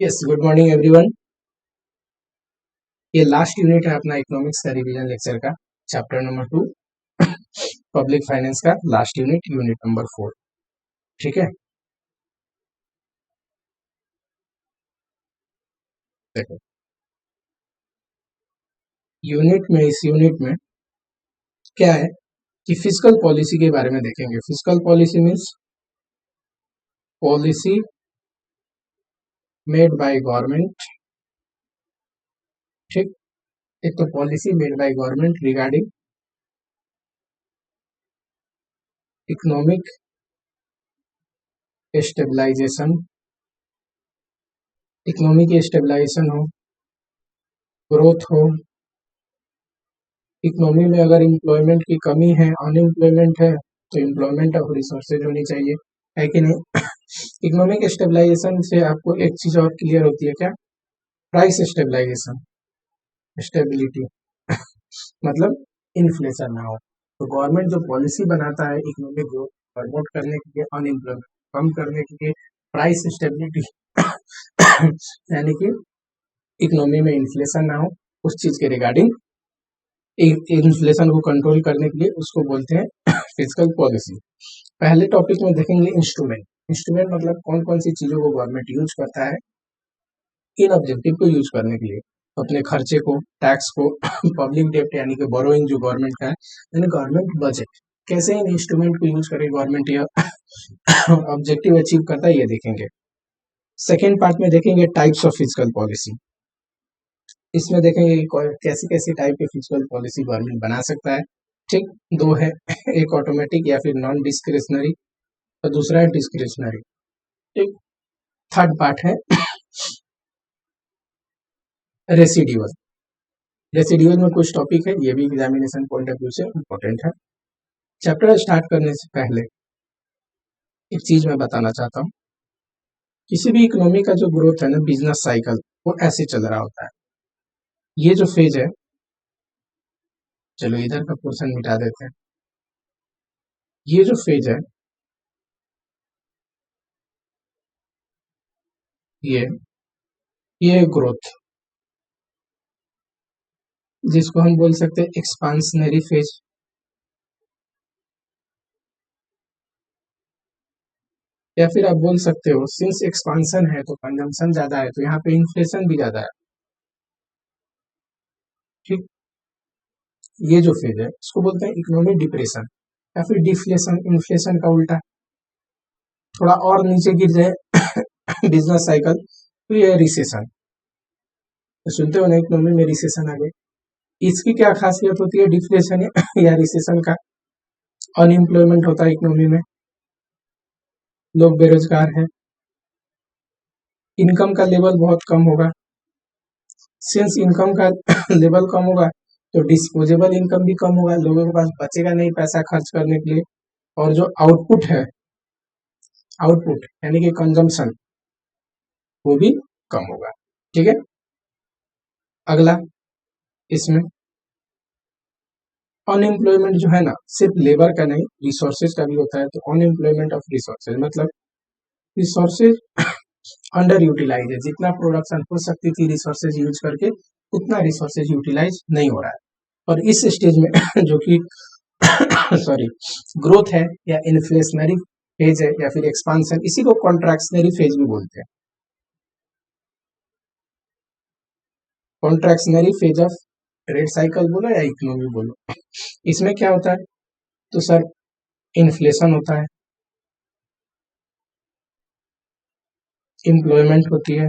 Yes, good morning everyone. ये last unit है अपना इकोनॉमिक्स का रिवीजन लेक्चर का, चैप्टर नंबर 2 पब्लिक फाइनेंस का लास्ट यूनिट, यूनिट नंबर 4। ठीक है, देखो इस यूनिट में क्या है कि फिस्कल पॉलिसी के बारे में देखेंगे। Fiscal policy means policy made by government. ठीक, एक तो policy made by government regarding economic stabilisation. Economy की स्टेबलाइजेशन हो, ग्रोथ हो, इकोनॉमी में अगर एम्प्लॉयमेंट की कमी है, अनएम्प्लॉयमेंट है, तो एम्प्लॉयमेंट ऑफ रिसोर्सेज होनी चाहिए, है कि नहीं। इकोनॉमिक स्टेबलाइजेशन से आपको एक चीज और क्लियर होती है, क्या? प्राइस स्टेबलाइजेशन, स्टेबिलिटी मतलब इन्फ्लेशन ना हो। तो गवर्नमेंट जो पॉलिसी बनाता है इकोनॉमिक ग्रोथ प्रमोट करने के लिए, अनएम्प्लॉयमेंट कम करने के लिए, प्राइस स्टेबिलिटी यानी कि इकोनॉमी में इन्फ्लेशन ना हो, उस चीज के रिगार्डिंग इन्फ्लेशन को कंट्रोल करने के लिए उसको बोलते हैं फिस्कल पॉलिसी। पहले टॉपिक में देखेंगे इंस्ट्रूमेंट। इंस्ट्रूमेंट मतलब कौन कौन सी चीजों को गवर्नमेंट यूज करता है इन ऑब्जेक्टिव को यूज करने के लिए, अपने खर्चे को, टैक्स को, पब्लिक डेप्ट यानी कि बोरोइंग जो गवर्नमेंट का है, यानी गवर्नमेंट बजट, कैसे इन इंस्ट्रूमेंट को यूज करे गवर्नमेंट यह ऑब्जेक्टिव अचीव करता है, ये देखेंगे। सेकेंड पार्ट में देखेंगे टाइप्स ऑफ फिस्कल पॉलिसी। इसमें देखेंगे कैसी कैसी टाइप की फिस्कल पॉलिसी गवर्नमेंट बना सकता है। ठीक, दो है, एक ऑटोमेटिक या फिर नॉन डिस्क्रिशनरी और दूसरा है डिस्क्रिशनरी। ठीक, थर्ड पार्ट है रेसिड्यूअल। रेसिड्यूअल में कुछ टॉपिक है, ये भी एग्जामिनेशन पॉइंट ऑफ व्यू से इम्पोर्टेंट है। चैप्टर स्टार्ट करने से पहले एक चीज मैं बताना चाहता हूँ, किसी भी इकोनॉमी का जो ग्रोथ है ना, बिजनेस साइकिल, वो ऐसे चल रहा होता है। ये जो फेज है, चलो इधर का पोर्शन मिटा देते हैं। ये जो फेज है, ये ये ग्रोथ, जिसको हम बोल सकते हैं एक्सपांशनरी फेज, या फिर आप बोल सकते हो सिंस एक्सपांशन है तो कंजम्पशन ज्यादा है, तो यहाँ पे इन्फ्लेशन भी ज्यादा है। ठीक, ये जो फेज है इसको बोलते हैं इकोनॉमिक डिप्रेशन या फिर डिफ्लेशन, इन्फ्लेशन का उल्टा। थोड़ा और नीचे गिर जाए बिजनेस साइकिल, तो ये रिसेशन। तो सुनते हो ना, इकोनॉमी में रिसेशन आ गई। इसकी क्या खासियत होती है डिफ्लेशन या रिसेशन का? अनएम्प्लॉयमेंट होता है इकोनॉमी में, लोग बेरोजगार हैं, इनकम का लेवल बहुत कम होगा। सिंस इनकम का लेवल कम होगा तो डिस्पोजेबल इनकम भी कम होगा, लोगों के पास बचेगा नहीं पैसा खर्च करने के लिए। और जो आउटपुट है, आउटपुट यानी कि कंजम्पशन, वो भी कम होगा। ठीक है, अगला, इसमें अनएम्प्लॉयमेंट जो है ना, सिर्फ लेबर का नहीं, रिसोर्सेज का भी होता है। तो अनएम्प्लॉयमेंट ऑफ रिसोर्सेज मतलब रिसोर्सेज अंडर यूटिलाइज है, जितना प्रोडक्शन हो सकती थी रिसोर्सेज यूज करके, उतना रिसोर्सेज यूटिलाइज नहीं हो रहा है। और इस स्टेज में जो कि सॉरी ग्रोथ है या इन्फ्लेशनरी फेज है या फिर एक्सपांशन, इसी को कॉन्ट्रैक्शनरी फेज भी बोलते हैं। Contractionary phase of trade cycle बोलो या इकोनॉमी बोलो, इसमें क्या होता है? तो सर इन्फ्लेशन होता है, एम्प्लॉयमेंट होती है,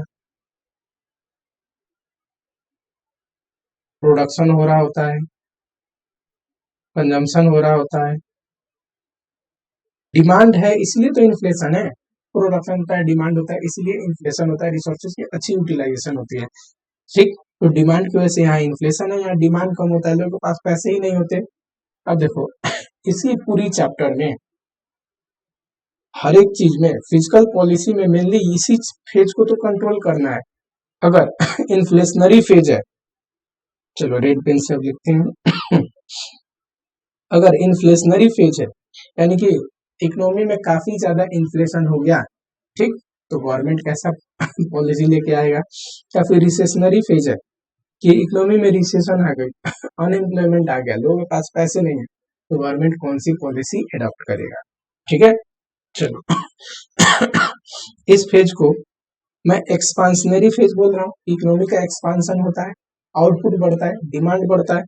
प्रोडक्शन हो रहा होता है, कंजम्पशन हो रहा होता है, डिमांड है इसलिए तो इन्फ्लेशन है। प्रोडक्शन होता है, डिमांड होता है, इसलिए इन्फ्लेशन होता है। रिसोर्सेज की अच्छी यूटिलाइजेशन होती है। ठीक, तो डिमांड की वजह से यहाँ इन्फ्लेशन है, यहाँ डिमांड कम होता है, लोगों के पास पैसे ही नहीं होते। अब देखो इसी पूरी चैप्टर में हर एक चीज में फिजिकल पॉलिसी में मेनली इसी फेज को तो कंट्रोल करना है। अगर इन्फ्लेशनरी फेज है, चलो रेड पेन से अब लिखते हैं अगर इन्फ्लेशनरी फेज है यानी कि इकोनॉमी में काफी ज्यादा इन्फ्लेशन हो गया, ठीक, तो गवर्नमेंट कैसा पॉलिसी लेके आएगा, या फिर रिसेशनरी फेज है कि इकोनॉमी में रिसेशन आ गई, अनएम्प्लॉयमेंट आ गया, लोगों के पास पैसे नहीं है, तो गवर्नमेंट कौन सी पॉलिसी अडॉप्ट करेगा। ठीक है, चलो इस फेज को मैं एक्सपांशनरी फेज बोल रहा हूँ। इकोनॉमी का एक्सपांशन होता है, आउटपुट बढ़ता है, डिमांड बढ़ता है।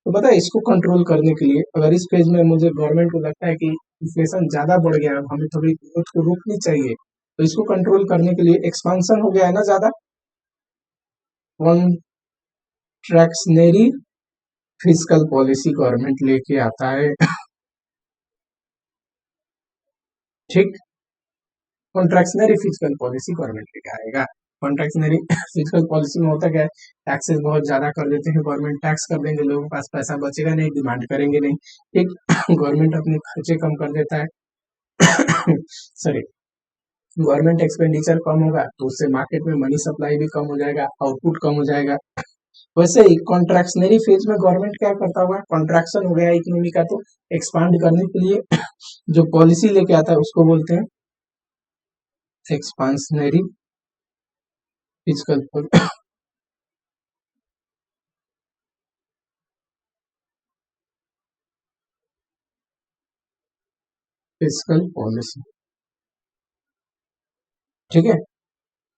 तो पता है इसको कंट्रोल करने के लिए अगर इस फेज में मुझे गवर्नमेंट को लगता है कि इन्फ्लेशन ज्यादा बढ़ गया है, हमें थोड़ी ग्रोथ को रोकनी चाहिए, तो इसको कंट्रोल करने के लिए एक्सपांशन हो गया है ना ज्यादा, कॉन्ट्रैक्शनरी फिस्कल पॉलिसी गवर्नमेंट लेके आता है। ठीक, कॉन्ट्रैक्शनरी फिस्कल पॉलिसी गवर्नमेंट लेके आएगा। कॉन्ट्रैक्शनरी फिस्कल पॉलिसी में होता क्या है, टैक्सेस बहुत ज्यादा कर देते हैं गवर्नमेंट, टैक्स कर देंगे, लोगों के पास पैसा बचेगा नहीं, डिमांड करेंगे नहीं। ठीक, गवर्नमेंट अपने खर्चे कम कर देता है सॉरी, गवर्नमेंट एक्सपेंडिचर कम होगा तो उससे मार्केट में मनी सप्लाई भी कम हो जाएगा, आउटपुट कम हो जाएगा। वैसे ही कॉन्ट्रैक्शनरी फेज में गवर्नमेंट क्या करता हुआ, कॉन्ट्रैक्शन हो गया इकोनॉमी का, तो एक्सपांड करने के लिए जो पॉलिसी लेके आता है उसको बोलते हैं एक्सपांशनरी फिस्कल फिस्कल पॉलिसी। ठीक है,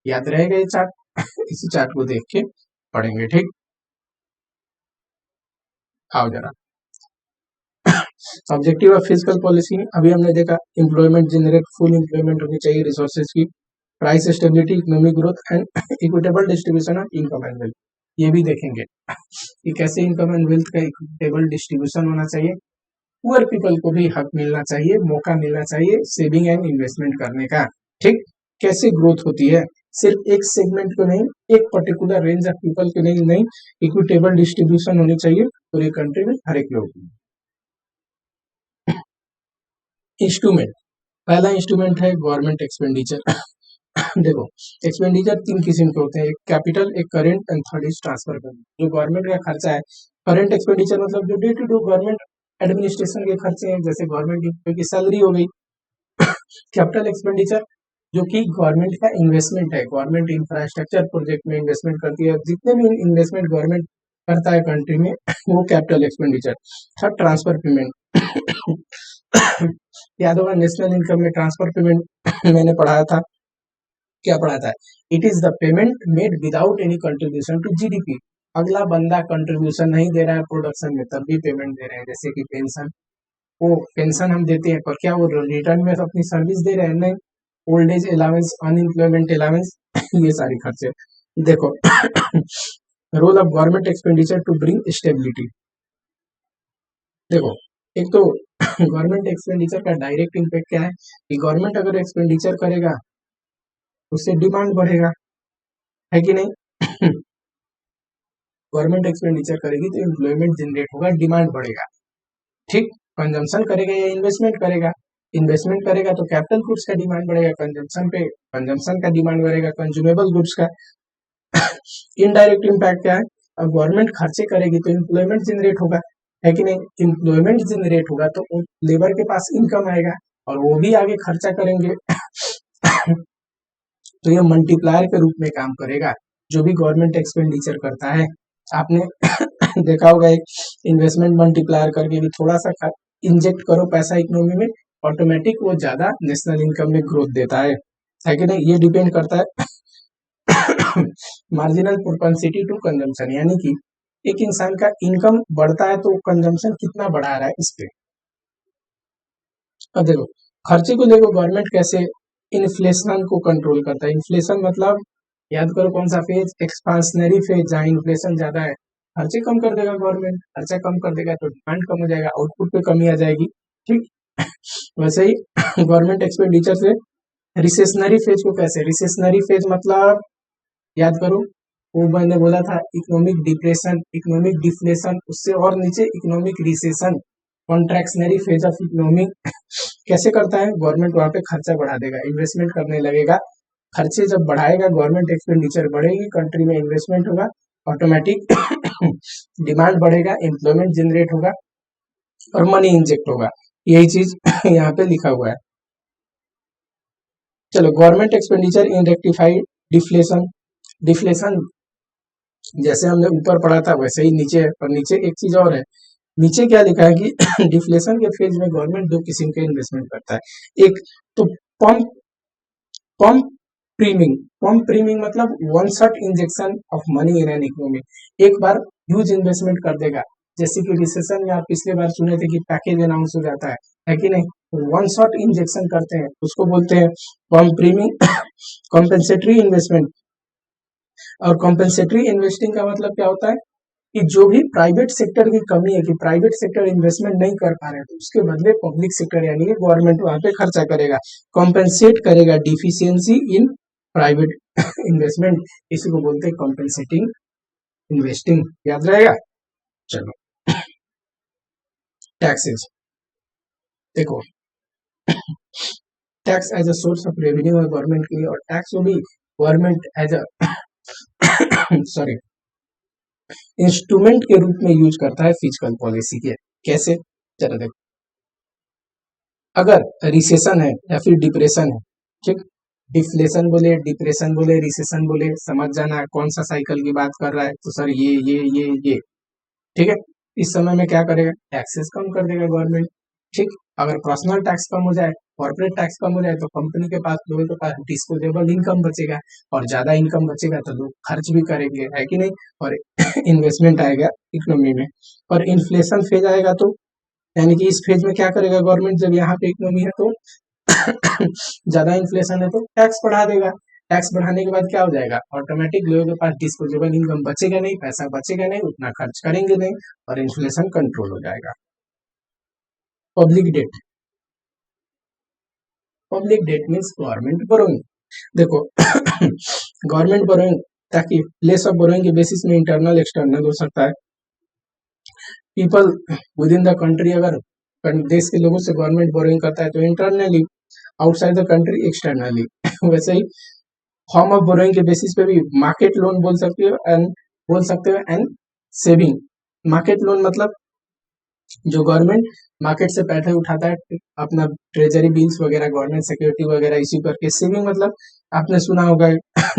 याद रहेगा ये चार्ट इसी चार्ट को देख के पढ़ेंगे। ठीक, आओ जरा ऑब्जेक्टिव ऑफ फिस्कल पॉलिसी। अभी हमने देखा एम्प्लॉयमेंट जनरेट, फुल एम्प्लॉयमेंट होनी चाहिए रिसोर्सेज की, price stability, economic growth and equitable distribution of income and wealth. ये भी देखेंगे कि कैसे इनकम एंड वेल्थ का इक्विटेबल डिस्ट्रीब्यूशन होना चाहिए, पुअर पीपल को भी हक मिलना चाहिए, मौका मिलना चाहिए सेविंग एंड इन्वेस्टमेंट करने का। ठीक, कैसे ग्रोथ होती है, सिर्फ एक सेगमेंट को नहीं, एक पर्टिकुलर रेंज ऑफ पीपल को नहीं, इक्विटेबल डिस्ट्रीब्यूशन होनी चाहिए पूरी कंट्री में हर एक लोग। इंस्ट्रूमेंट, पहला इंस्ट्रूमेंट है गवर्नमेंट एक्सपेंडिचर। देखो एक्सपेंडिचर तीन किस्म के होते हैं, एक कैपिटल, एक current and third is transfer payment. जो गवर्नमेंट का खर्चा है, करेंट एक्सपेंडिचर मतलब जो day to day government administration के खर्चे हैं, जैसे गवर्नमेंट की सैलरी हो गई। कैपिटल एक्सपेंडिचर जो कि गवर्नमेंट का इन्वेस्टमेंट है, गवर्नमेंट इंफ्रास्ट्रक्चर प्रोजेक्ट में इन्वेस्टमेंट करती है, जितने भी इन्वेस्टमेंट गवर्नमेंट करता है कंट्री में वो capital expenditure. Third transfer payment याद होगा नेशनल इनकम में ट्रांसफर पेमेंट मैंने पढ़ाया था, क्या पढ़ा था, it is the payment made without any contribution to GDP. अगला बंदा कंट्रीब्यूशन नहीं दे रहा है प्रोडक्शन में, तब भी पेमेंट दे रहे हैं। जैसे कि पेंशन, वो पेंशन हम देते हैं पर क्या वो रिटर्न में अपनी सर्विस दे रहे हैं, नहीं। Old age allowance, unemployment allowance, ये सारी खर्चे। देखो role of government expenditure to bring stability. देखो एक तो गवर्नमेंट एक्सपेंडिचर का डायरेक्ट इम्पैक्ट क्या है कि गवर्नमेंट अगर एक्सपेंडिचर करेगा उससे डिमांड बढ़ेगा, है कि नहीं। गवर्नमेंट एक्सपेंडिचर करेगी तो एम्प्लॉयमेंट जनरेट होगा, डिमांड बढ़ेगा। ठीक, कंजम्पशन करेगा या इन्वेस्टमेंट करेगा, इन्वेस्टमेंट करेगा तो कैपिटल गुड्स का डिमांड बढ़ेगा, कंजम्पशन पे कंजम्पशन का डिमांड बढ़ेगा, कंज्यूमेबल गुड्स का। इनडायरेक्ट इम्पैक्ट क्या है, अब गवर्नमेंट खर्चे करेगी तो एम्प्लॉयमेंट जनरेट होगा, है कि नहीं। एम्प्लॉयमेंट जनरेट होगा तो लेबर के पास इनकम आएगा और वो भी आगे खर्चा करेंगे तो ये मल्टीप्लायर के रूप में काम करेगा जो भी गवर्नमेंट एक्सपेंडिचर करता है। आपने देखा होगा एक इन्वेस्टमेंट मल्टीप्लायर करके भी थोड़ा सा इंजेक्ट करो पैसा इकोनॉमी में, ऑटोमेटिक वो ज्यादा नेशनल इनकम में ग्रोथ देता है कि नहीं। ये डिपेंड करता है मार्जिनल प्रोपेंसिटी टू कंजम्पशन, यानी कि एक इंसान का इनकम बढ़ता है तो कंजम्पशन कितना बढ़ा रहा है इस पे। अब देखो खर्चे को देखो गवर्नमेंट कैसे इन्फ्लेशन को कंट्रोल करता है। इन्फ्लेशन मतलब याद करो कौन सा फेज, एक्सपांशनरी फेज, जहाँ इन्फ्लेशन ज्यादा है खर्चे कम कर देगा गवर्नमेंट, खर्चा कम कर देगा तो डिमांड कम हो जाएगा, आउटपुट पे कमी आ जाएगी। ठीक वैसे ही गवर्नमेंट एक्सपेंडिचर से रिसेशनरी फेज को कैसे, रिसेशनरी फेज मतलब याद करो वो मैंने बोला था इकोनॉमिक डिप्रेशन, इकोनॉमिक डिफ्लेशन, उससे और नीचे economic recession, contractionary phase of economy. कैसे करता है, गवर्नमेंट वहां पे खर्चा बढ़ा देगा, इन्वेस्टमेंट करने लगेगा, खर्चे जब बढ़ाएगा गवर्नमेंट एक्सपेंडिचर बढ़ेगी, कंट्री में इन्वेस्टमेंट होगा, ऑटोमेटिक डिमांड बढ़ेगा, एम्प्लॉयमेंट जनरेट होगा और मनी इंजेक्ट होगा। यही चीज यहाँ पे लिखा हुआ है। चलो, government expenditure in rectified deflation. Deflation जैसे हमने ऊपर पढ़ा था वैसे ही नीचे है, पर नीचे एक चीज और है। नीचे क्या लिखा है कि डिफ्लेशन के फेज में गवर्नमेंट दो किस्म के इन्वेस्टमेंट करता है। एक तो pump pump priming. Pump priming मतलब one shot injection of money in an economy. एक बार ह्यूज इन्वेस्टमेंट कर देगा, जैसे कि रिसेशन में आप पिछले बार सुने थे कि पैकेज अनाउंस हो जाता है कि नहीं। वन शॉट इंजेक्शन करते हैं उसको बोलते हैं पंप प्रीमिंग। Compensatory investment. और कॉम्पेंसेटरी इन्वेस्टिंग का मतलब क्या होता है कि जो भी प्राइवेट सेक्टर की कमी है कि प्राइवेट सेक्टर इन्वेस्टमेंट नहीं कर पा रहे हैं, तो उसके बदले पब्लिक सेक्टर यानी कि गवर्नमेंट वहां पे खर्चा करेगा, कॉम्पेंसेट करेगा डिफिशियंसी इन प्राइवेट इन्वेस्टमेंट। इसी को बोलते हैं कॉम्पेंसेटिंग इन्वेस्टिंग। याद रहेगा। चलो, टैक्सेस देखो, tax as a source of revenue है गवर्नमेंट के लिए, और टैक्स को भी government as a sorry instrument के रूप में यूज करता है फिजिकल पॉलिसी के। कैसे? चलो देखो, अगर रिसेशन है या फिर डिप्रेशन है, ठीक, डिफ्लेशन बोले, डिप्रेशन बोले, रिसेशन बोले, समझ जाना है कौन सा साइकिल की बात कर रहा है। तो सर ये ठीक है। इस समय में क्या करेगा? टैक्सेस कम कर देगा गवर्नमेंट। ठीक, अगर पर्सनल टैक्स कम हो जाए, कॉर्पोरेट टैक्स कम हो जाए, तो कंपनी के पास, लोगों के पास डिस्पोजेबल इनकम बचेगा, और ज्यादा इनकम बचेगा तो लोग खर्च भी करेंगे, है कि नहीं। और इन्वेस्टमेंट आएगा इकोनॉमी में। और इन्फ्लेशन फेज आएगा तो यानी कि इस फेज में क्या करेगा गवर्नमेंट, जब यहाँ पे इकोनॉमी है तो ज्यादा इन्फ्लेशन है तो टैक्स बढ़ा देगा। टैक्स बढ़ाने के बाद क्या हो जाएगा? ऑटोमेटिक लोगों के पास डिस्पोजेबल इनकम बचेगा नहीं, पैसा बचेगा नहीं, उतना खर्च करेंगे नहीं, और इन्फ्लेशन कंट्रोल हो जाएगा। Public debt. Public that means government borrowing. देखो, गवर्नमेंट बोरोइंग, ताकि प्लेस ऑफ बोरोइंग के बेसिस में इंटरनल एक्सटर्नल हो सकता है। People with in the country, अगर देश के लोगों से गवर्नमेंट बोरोइंग करता है तो internally, outside the country externally. वैसे ही फॉर्म ऑफ बोरोइंग के बेसिस पे भी मार्केट लोन बोल सकते हो, एंड सेविंग। मार्केट लोन मतलब जो गवर्नमेंट मार्केट से पैसे उठाता है, अपना ट्रेजरी बिल्स वगैरह, गवर्नमेंट सिक्योरिटी वगैरह इश्यू करके। सेविंग मतलब आपने सुना होगा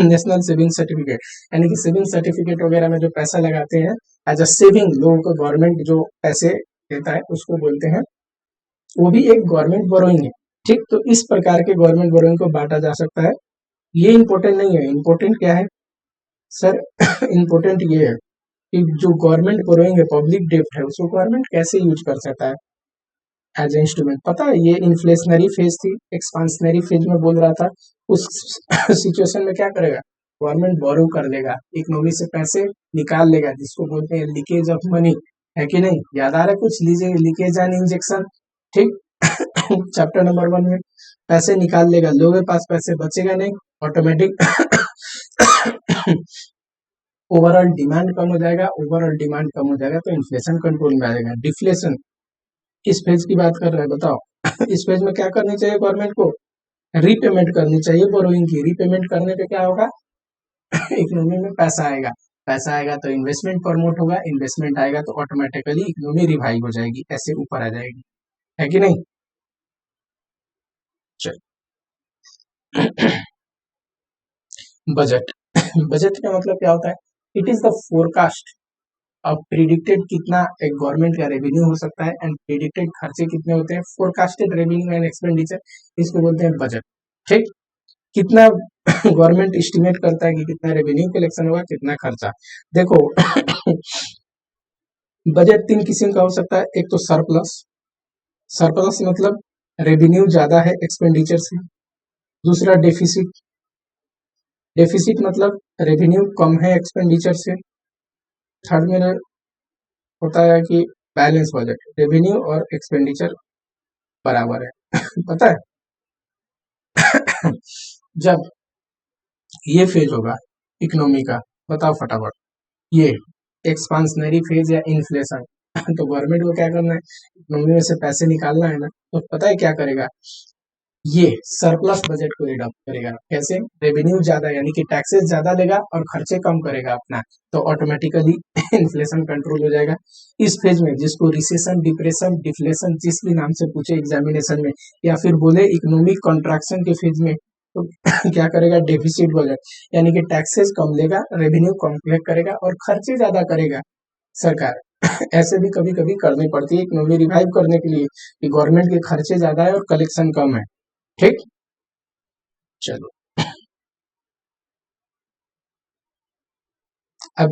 नेशनल सेविंग सर्टिफिकेट, यानी कि सेविंग सर्टिफिकेट वगैरह में जो पैसा लगाते हैं एज अ सेविंग, लोगों को गवर्नमेंट जो पैसे देता है उसको बोलते हैं, वो भी एक गवर्नमेंट बोरोइंग है। ठीक, तो इस प्रकार के गवर्नमेंट बोरोइंग को बांटा जा सकता है। ये इंपॉर्टेंट नहीं है। इंपॉर्टेंट क्या है सर? इंपॉर्टेंट ये है कि जो गवर्नमेंट बोरोइंग है, पब्लिक डेब्ट है, उसको गवर्नमेंट कैसे यूज कर सकता है एज ए इंस्ट्रूमेंट। पता है, ये इन्फ्लेशनरी फेज थी, एक्सपांशनरी फेज में बोल रहा था। उस सिचुएशन में क्या करेगा? गवर्नमेंट बोरो कर लेगा, इकोनॉमी से पैसे निकाल लेगा, जिसको बोलते हैं लीकेज ऑफ मनी, है कि नहीं। याद आ रहा है कुछ? लीजिए, लीकेज एंड इंजेक्शन। ठीक, चैप्टर नंबर 1 में पैसे निकाल लेगा, लोगों के पास पैसे बचेगा नहीं, ऑटोमेटिक ओवरऑल डिमांड कम हो जाएगा। ओवरऑल डिमांड कम हो जाएगा तो इन्फ्लेशन कंट्रोल में आ जाएगा। डिफ्लेशन किस फेज की बात कर रहे हैं बताओ? इस फेज में क्या करनी चाहिए गवर्नमेंट को? रीपेमेंट करनी चाहिए बोरोइंग की। रीपेमेंट करने पे क्या होगा? इकोनॉमी में पैसा आएगा। पैसा आएगा तो इन्वेस्टमेंट प्रमोट होगा, इन्वेस्टमेंट आएगा तो ऑटोमेटिकली इकोनॉमी रिवाइव हो जाएगी, ऐसे ऊपर आ जाएगी, है कि नहीं। चल, बजट। बजट का मतलब क्या होता है? इट इज द फोरकास्ट अब प्रिडिक्टेड कितना एक गवर्नमेंट का रेवेन्यू हो सकता है, एंड प्रिडिक्टेड खर्चे कितने होते हैं, फोरकास्टेड रेवेन्यू एंड एक्सपेंडिचर, इसको बोलते हैं बजट। ठीक, कितना गवर्नमेंट एस्टिमेट करता है कि कितना रेवेन्यू कलेक्शन होगा, कितना खर्चा। देखो, बजट 3 किस्म का हो सकता है। एक तो सरप्लस। सरप्लस मतलब रेवेन्यू ज्यादा है एक्सपेंडिचर से। दूसरा डेफिसिट। डेफिसिट मतलब रेवेन्यू कम है एक्सपेंडिचर से। थर्ड में होता है कि बैलेंस बजट, रेवेन्यू और एक्सपेंडिचर बराबर है। पता है? जब ये फेज होगा इकोनॉमी का, बताओ फटाफट, ये एक्सपांशनरी फेज या इन्फ्लेशन, तो गवर्नमेंट को क्या करना है? इकोनॉमी में से पैसे निकालना है ना, तो पता है क्या करेगा? ये सरप्लस बजट को रिडक्ट करेगा। कैसे? रेवेन्यू ज्यादा यानी कि टैक्सेस ज्यादा लेगा और खर्चे कम करेगा अपना, तो ऑटोमेटिकली इन्फ्लेशन कंट्रोल हो जाएगा। इस फेज में, जिसको रिसेशन, डिप्रेशन, डिफ्लेशन जिस भी नाम से पूछे एग्जामिनेशन में, या फिर बोले इकोनॉमिक कॉन्ट्रैक्शन के फेज में, तो क्या करेगा, डेफिसिट बजट, यानी कि टैक्सेस कम लेगा, रेवेन्यू कम कलेक्ट करेगा और खर्चे ज्यादा करेगा सरकार। ऐसे भी कभी कभी करनी पड़ती है इकोनॉमी रिवाइव करने के लिए कि गवर्नमेंट के खर्चे ज्यादा है और कलेक्शन कम है। ठीक, चलो अब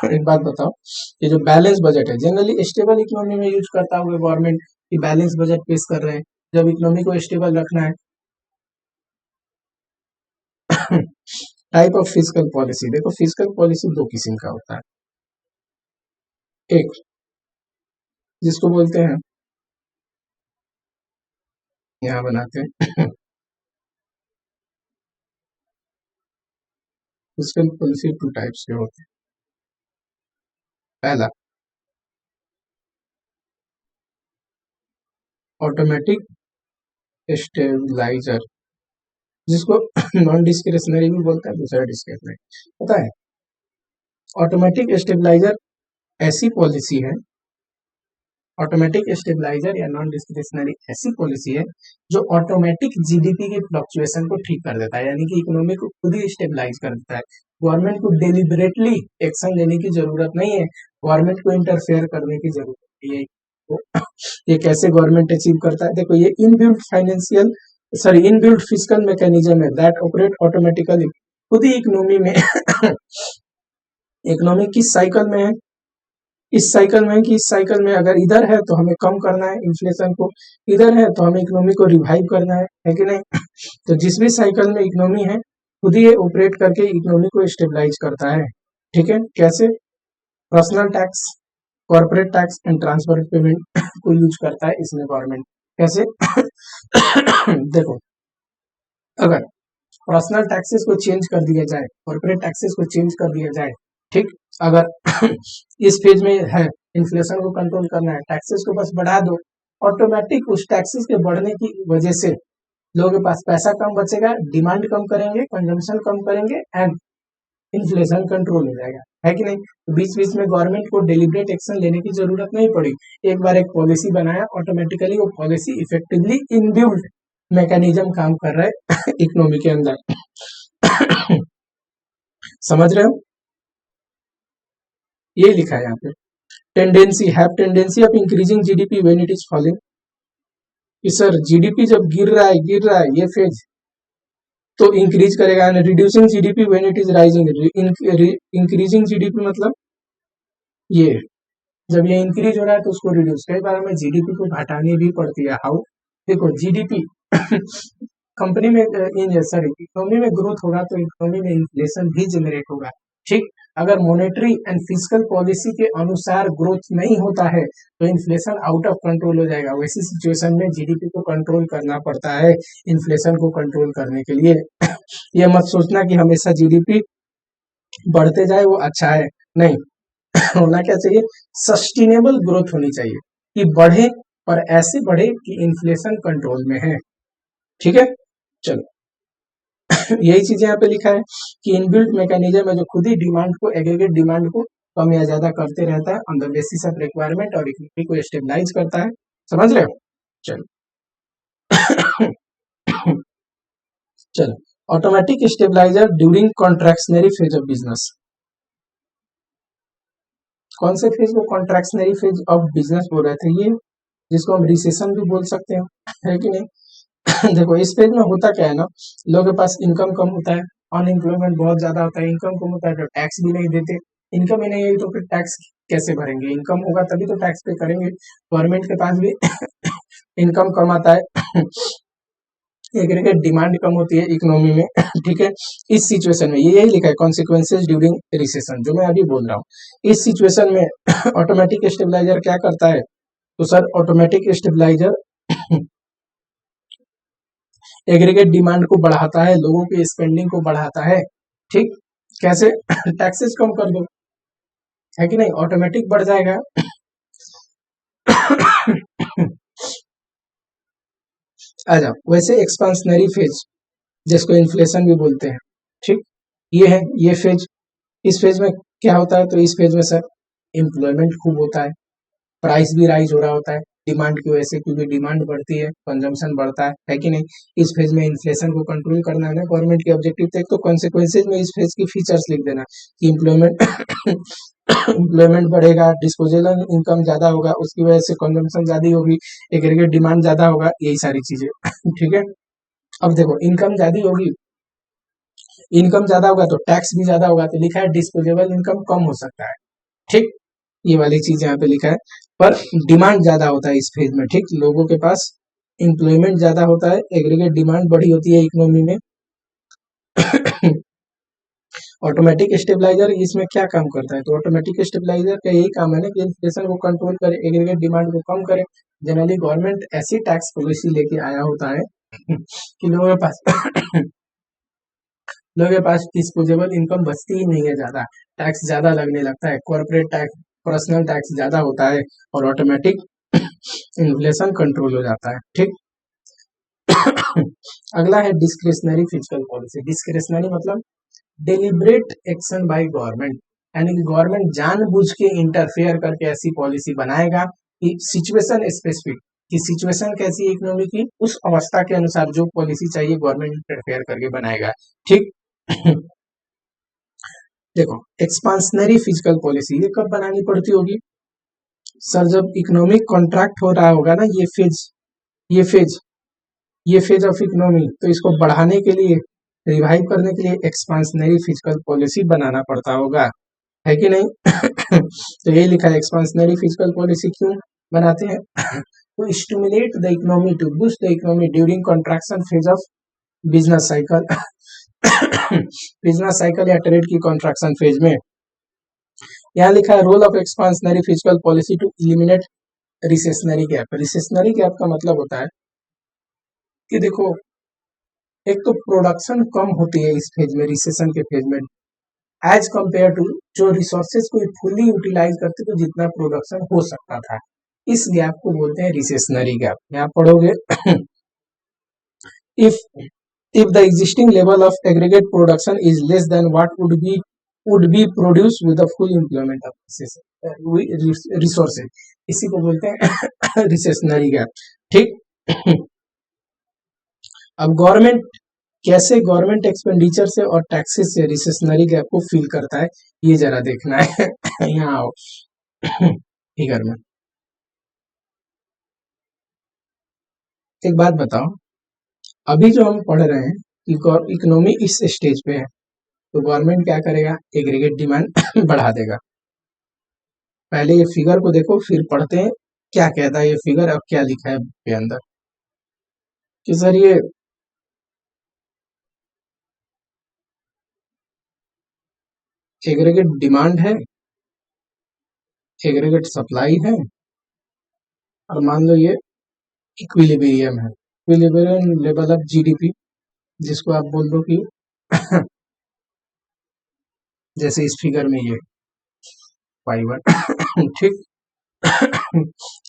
एक बात बताओ, ये जो बैलेंस बजट है जनरली स्टेबल इकोनॉमी में यूज करता हुआ गवर्नमेंट की बैलेंस बजट पेश कर रहे हैं जब इकोनॉमी को स्टेबल रखना है। टाइप ऑफ फिजिकल पॉलिसी, देखो फिजिकल पॉलिसी दो किस्म का होता है। एक जिसको बोलते हैं, यहाँ बनाते हैं फिजिकल पॉलिसी टू टाइप्स के होते हैं। पहला ऑटोमेटिक स्टेबलाइजर, जिसको नॉन डिस्क्रिशनरी भी बोलता है, दूसरा डिस्क्रिशनरी, पता है। ऑटोमेटिक स्टेबलाइजर ऐसी पॉलिसी है, ऑटोमेटिक स्टेबलाइजर या नॉन डिस्क्रिशनरी ऐसी पॉलिसी है जो ऑटोमेटिक जीडीपी की फ्लक्चुएशन को ठीक कर देता है, यानी कि इकोनॉमी को खुद ही स्टेबलाइज कर देता है। गवर्नमेंट को डेलिबरेटली एक्शन लेने की जरूरत नहीं है, गवर्नमेंट को इंटरफेयर करने की जरूरत नहीं है। तो ये कैसे गवर्नमेंट अचीव करता है, देखो ये inbuilt financial sorry inbuilt physical mechanism है दैट ऑपरेट ऑटोमेटिकली, खुद ही इकोनॉमी में इकोनॉमी किस साइकिल में है, इस साइकिल में कि इस साइकिल में अगर इधर है तो हमें कम करना है इन्फ्लेशन को, इधर है तो हमें इकोनॉमी को रिवाइव करना है कि नहीं। तो जिस भी साइकिल में इकोनॉमी है खुद ही ऑपरेट करके इकोनॉमी को स्टेबलाइज करता है। ठीक है, कैसे, personal tax, corporate tax and transfer payment को यूज करता है इसमें गवर्नमेंट। कैसे देखो, अगर पर्सनल टैक्सेस को चेंज कर दिया जाए, कॉर्पोरेट टैक्सेस को चेंज कर दिया जाए, ठीक, अगर इस फेज में है इन्फ्लेशन को कंट्रोल करना है, टैक्सेस को बस बढ़ा दो, ऑटोमेटिक उस टैक्सेस के बढ़ने की वजह से लोगों के पास पैसा कम बचेगा, डिमांड कम करेंगे, कंजम्पशन कम करेंगे एंड इन्फ्लेशन कंट्रोल हो जाएगा, है कि नहीं। तो बीच बीच में गवर्नमेंट को डेलिब्रेट एक्शन लेने की जरूरत नहीं पड़ी, एक बार एक पॉलिसी बनाया, ऑटोमेटिकली वो पॉलिसी इफेक्टिवली इनबिल्ट मैकेनिज्म काम कर रहा है इकोनॉमी के अंदर समझ रहे हो, ये लिखा है यहाँ पे, tendency have tendency of increasing GDP when it is falling, कि सर जीडीपी जब गिर रहा है ये फेज तो इंक्रीज करेगा, reducing GDP when it is rising, increasing GDP मतलब ये जब ये इंक्रीज हो रहा है तो उसको रिड्यूस, कई बार हमें जीडीपी को घटानी भी पड़ती है। हाउ, देखो जीडीपी कंपनी में इन सॉरी इकोनॉमी में ग्रोथ होगा तो इकोनॉमी में इन्फ्लेशन भी जनरेट होगा। ठीक, अगर मॉनेटरी एंड फिजिकल पॉलिसी के अनुसार ग्रोथ नहीं होता है तो इन्फ्लेशन आउट ऑफ कंट्रोल हो जाएगा। वैसी सिचुएशन में जीडीपी को कंट्रोल करना पड़ता है इन्फ्लेशन को कंट्रोल करने के लिए। ये मत सोचना कि हमेशा जीडीपी बढ़ते जाए वो अच्छा है, नहीं होना क्या चाहिए, सस्टेनेबल ग्रोथ होनी चाहिए कि बढ़े पर ऐसे बढ़े कि इन्फ्लेशन कंट्रोल में है। ठीक है, चलो यही चीज यहाँ पे लिखा है कि इनबिल्ट मैकेनिज्म है जो खुद ही डिमांड को, एग्रीगेट डिमांड को कम या ज्यादा करते रहता है on the basis of requirement और इकोनॉमी को स्टेबलाइज करता है। समझ रहे हो, चलो चलो automatic stabiliser during contractionary phase of business, कौन से फेज को कॉन्ट्रैक्शनरी फेज ऑफ बिजनेस बोल रहे थे, ये जिसको हम रिसेशन भी बोल सकते हैं, है कि नहीं। देखो इस पेज में होता क्या है ना, लोगों के पास इनकम कम होता है, अनएम्प्लॉयमेंट बहुत ज्यादा होता है, इनकम कम होता है तो टैक्स भी नहीं देते, इनकम ही नहीं है तो फिर टैक्स कैसे भरेंगे, इनकम होगा तभी तो टैक्स पे करेंगे। गवर्नमेंट के पास भी इनकम कम आता है, एग्रीगेट डिमांड कम होती है इकोनॉमी में। ठीक है, इस सिचुएशन में ये यही लिखा है कॉन्सिक्वेंसेज ड्यूरिंग रिसेशन, जो मैं अभी बोल रहा हूँ। इस सिचुएशन में ऑटोमेटिक स्टेबलाइजर क्या करता है, तो sir automatic stabiliser aggregate demand को बढ़ाता है, लोगों की स्पेंडिंग को बढ़ाता है। ठीक, कैसे, टैक्सेस कम कर दो, है कि नहीं, ऑटोमेटिक बढ़ जाएगा। आ जाओ, वैसे एक्सपांशनरी फेज जिसको इन्फ्लेशन भी बोलते हैं, ठीक, ये है ये फेज। इस फेज में क्या होता है, तो इस फेज में सर एम्प्लॉयमेंट खूब होता है, प्राइस भी राइज हो रहा होता है, डिमांड की वजह से, क्योंकि डिमांड बढ़ती है कंजम्पशन बढ़ता है कि नहीं। इस फेज में इन्फ्लेशन को कंट्रोल करना है ना गवर्नमेंट के ऑब्जेक्टिव थे। तो कॉन्सिक्वेंसेज में इस फेज की फीचर्स लिख देना कि इम्प्लॉयमेंट एम्प्लॉयमेंट बढ़ेगा, डिस्पोजेबल इनकम ज्यादा होगा, उसकी वजह से कंजम्पशन ज्यादा होगी, एग्रीगेट डिमांड ज्यादा होगा, यही सारी चीजें ठीक है। अब देखो इनकम ज्यादा होगी, इनकम ज्यादा होगा तो टैक्स भी ज्यादा होगा, तो लिखा है डिस्पोजेबल इनकम कम हो सकता है, ठीक। ये वाली चीज यहाँ पे लिखा है, पर डिमांड ज्यादा होता है इस फेज में, ठीक। लोगों के पास एम्प्लॉयमेंट ज्यादा होता है, एग्रीगेट डिमांड बड़ी होती है इकोनॉमी में। ऑटोमेटिक स्टेबलाइजर इसमें क्या काम करता है, तो ऑटोमेटिक स्टेबलाइजर का यही काम है ना कि इन्फ्लेशन को कंट्रोल करे, एग्रीगेट डिमांड को कम करे। जनरली गवर्नमेंट ऐसी टैक्स पॉलिसी लेके आया होता है कि लोगों के पास लोगों के पास डिस्पोजेबल इनकम बचती ही नहीं है, ज्यादा टैक्स ज्यादा लगने लगता है, कॉर्पोरेट टैक्स, पर्सनल टैक्स ज्यादा होता है, और ऑटोमेटिक इन्फ्लेशन कंट्रोल हो जाता है, ठीक। अगला है डिस्क्रिशनरी फिजिकल पॉलिसी। डिस्क्रिशनरी मतलब डेलिब्रेट एक्शन बाय गवर्नमेंट, यानी कि गवर्नमेंट जानबूझ के इंटरफेयर करके ऐसी पॉलिसी बनाएगा कि सिचुएशन स्पेसिफिक, कि सिचुएशन कैसी है इकोनॉमी की, उस अवस्था के अनुसार जो पॉलिसी चाहिए गवर्नमेंट इंटरफेयर करके बनाएगा, ठीक। देखो एक्सपांशनरी फिजिकल पॉलिसी ये कब बनानी पड़ती होगी सर, जब इकोनॉमिक कॉन्ट्रैक्ट हो रहा होगा ना, ये फेज ये फेज ऑफ इकोनॉमी, तो इसको बढ़ाने के लिए, रिवाइव करने के लिए एक्सपांशनरी फिजिकल पॉलिसी बनाना पड़ता होगा, है कि नहीं। तो ये लिखा है एक्सपांशनरी फिजिकल पॉलिसी क्यों बनाते हैं, to stimulate the economy, to boost the economy during contraction phase of business cycle। Business cycle या ट्रेड की कॉन्ट्रैक्शन फेज में। यहाँ लिखा है role of expansionary physical policy to eliminate recessionary gap. Recessionary gap का मतलब होता है कि देखो एक तो प्रोडक्शन कम होती है इस फेज में, रिसेशन के फेज में, एज कंपेयर टू जो रिसोर्सेज को फुली यूटिलाइज करते तो जितना प्रोडक्शन हो सकता था, इस गैप को बोलते हैं रिसेशनरी गैप। यहाँ पढ़ोगे if the existing level of aggregate production is less than what would be produced with the full employment of resources, इसी को बोलते हैं रिसेशनरी गैप, ठीक। अब गवर्नमेंट एक्सपेंडिचर से और टैक्सेस से रिसेशनरी गैप को फील करता है, ये जरा देखना है। यहाँ आओ फिगर में। एक बात बताओ, अभी जो हम पढ़ रहे हैं कि इकोनॉमी इस स्टेज पे है, तो गवर्नमेंट क्या करेगा, एग्रीगेट डिमांड बढ़ा देगा। पहले ये फिगर को देखो फिर पढ़ते हैं क्या कहता है ये फिगर, अब क्या लिखा है के अंदर कि सर ये एग्रीगेट डिमांड है, एग्रीगेट सप्लाई है, और मान लो ये इक्विलिब्रियम है, इक्विलिब्रियम लेवल ऑफ जीडीपी, जिसको आप बोल दो कि जैसे इस फिगर में ये y1 ठीक।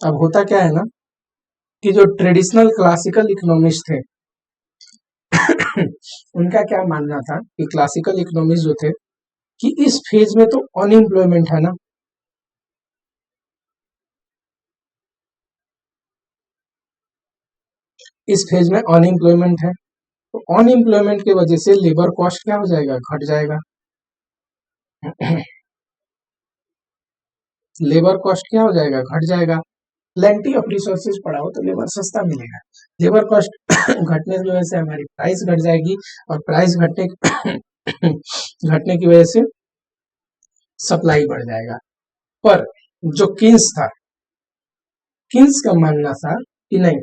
अब होता क्या है ना कि जो ट्रेडिशनल क्लासिकल इकोनॉमिस्ट थे उनका क्या मानना था कि क्लासिकल इकोनॉमिस्ट जो थे कि इस फेज में तो अनएम्प्लॉयमेंट है ना, इस फेज में अनएम्प्लॉयमेंट है, तो अनएम्प्लॉयमेंट की वजह से लेबर कॉस्ट क्या हो जाएगा, घट जाएगा। लेबर कॉस्ट क्या हो जाएगा, घट जाएगा। प्लेंटी ऑफ रिसोर्सेज पड़ा हो तो लेबर सस्ता मिलेगा, लेबर कॉस्ट घटने की वजह से हमारी प्राइस घट जाएगी, और प्राइस घटने की वजह से सप्लाई बढ़ जाएगा। पर जो किन्स का मानना था कि नहीं,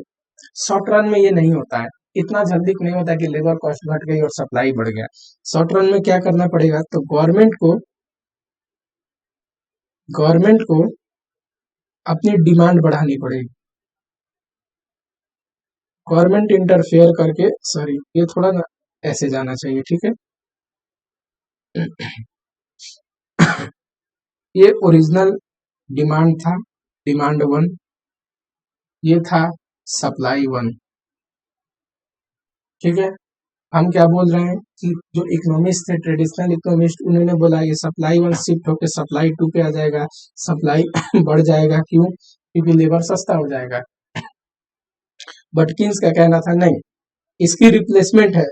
शॉर्ट रन में ये नहीं होता है, इतना जल्दी नहीं होता कि लेबर कॉस्ट घट गई और सप्लाई बढ़ गया। शॉर्ट रन में क्या करना पड़ेगा, तो गवर्नमेंट को अपनी डिमांड बढ़ानी पड़ेगी, गवर्नमेंट इंटरफेयर करके, सॉरी ये थोड़ा ना ऐसे जाना चाहिए, ठीक है। ये ओरिजिनल डिमांड था, डिमांड 1, ये था सप्लाई 1, ठीक है। हम क्या बोल रहे हैं कि जो इकोनॉमिस्ट थे, ट्रेडिशनल इकोनॉमिस्ट, उन्होंने बोला ये सप्लाई 1 शिफ्ट होकर सप्लाई 2 पे आ जाएगा, सप्लाई बढ़ जाएगा, क्यों, क्योंकि लेबर सस्ता हो जाएगा। बट किन्स का कहना था नहीं, इसकी रिप्लेसमेंट है,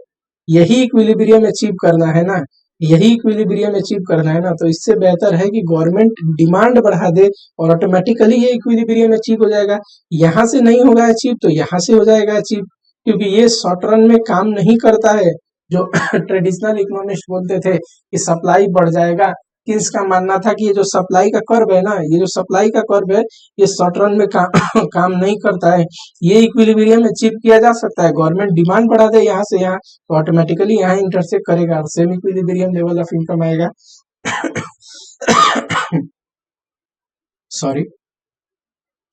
यही इक्विलिब्रियम अचीव करना है ना, यही इक्विलिब्रियम अचीव करना है ना, तो इससे बेहतर है कि गवर्नमेंट डिमांड बढ़ा दे और ऑटोमेटिकली ये इक्विलिब्रियम अचीव हो जाएगा। यहाँ से नहीं होगा अचीव तो यहाँ से हो जाएगा अचीव, क्योंकि ये शॉर्ट रन में काम नहीं करता है। जो ट्रेडिशनल इकोनॉमिस्ट बोलते थे कि सप्लाई बढ़ जाएगा, किन्स का मानना था कि ये जो सप्लाई का कर्व है ना, ये जो सप्लाई का कर्व है, ये शॉर्ट रन में काम नहीं करता है। ये इक्विलिब्रियम अचीव किया जा सकता है, गवर्नमेंट डिमांड बढ़ा दे यहाँ से यहाँ, तो ऑटोमेटिकली यहाँ इंटरसेक्ट करेगा और same equilibrium level of income आएगा। सॉरी,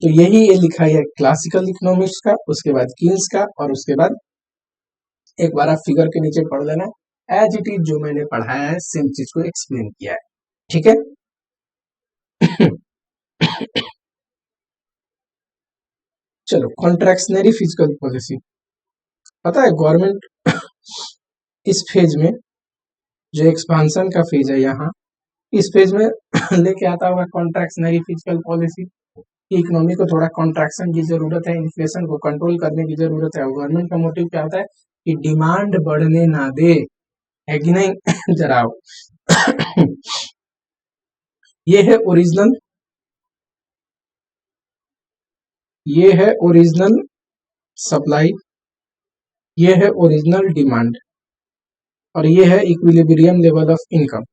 तो यही ये लिखा है क्लासिकल इकोनॉमिक्स का, उसके बाद किन्स का, और उसके बाद एक बार आप फिगर के नीचे पढ़ लेना, एज इट इज जो मैंने पढ़ाया है सेम चीज को एक्सप्लेन किया है, ठीक है। चलो, कॉन्ट्रैक्शनरी फिजिकल पॉलिसी, पता है गवर्नमेंट इस फेज में, जो एक्सपांशन का फेज है यहाँ, इस फेज में लेके आता होगा कॉन्ट्रैक्शनरी फिजिकल पॉलिसी। इकोनॉमी को थोड़ा कॉन्ट्रैक्शन की जरूरत है, इन्फ्लेशन को कंट्रोल करने की जरूरत है। गवर्नमेंट का मोटिव क्या होता है कि डिमांड बढ़ने ना दे, है कि नहीं। जरा ये है ओरिजिनल, ये है ओरिजिनल सप्लाई, ये है ओरिजिनल डिमांड, और ये है इक्विलिब्रियम लेवल ऑफ इनकम,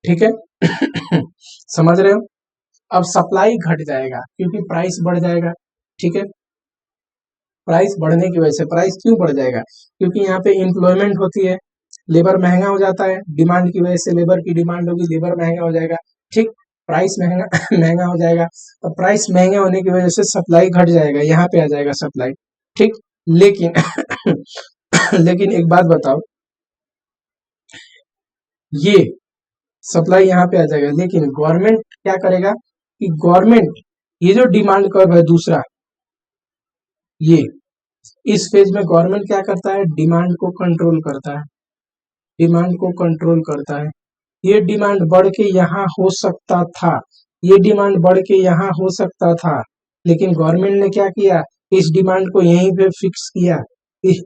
ठीक है। समझ रहे हो। अब सप्लाई घट जाएगा क्योंकि प्राइस बढ़ जाएगा, ठीक है। प्राइस बढ़ने की वजह से, प्राइस क्यों बढ़ जाएगा, क्योंकि यहाँ पे एम्प्लॉयमेंट होती है, लेबर महंगा हो जाता है, डिमांड की वजह से लेबर की डिमांड होगी, लेबर महंगा हो जाएगा, ठीक। प्राइस महंगा महंगा हो जाएगा, तो प्राइस महंगे होने की वजह से सप्लाई घट जाएगा, यहाँ पे आ जाएगा सप्लाई, ठीक। लेकिन लेकिन एक बात बताओ, ये सप्लाई यहाँ पे आ जाएगा, लेकिन गवर्नमेंट क्या करेगा कि गवर्नमेंट ये जो डिमांड कर्व है दूसरा, ये इस फेज में गवर्नमेंट क्या करता है, डिमांड को कंट्रोल करता है, डिमांड को कंट्रोल करता है। ये डिमांड बढ़ के यहाँ हो सकता था, ये डिमांड बढ़ के यहाँ हो सकता था, लेकिन गवर्नमेंट ने क्या किया, इस डिमांड को यहीं पे फिक्स किया, इस,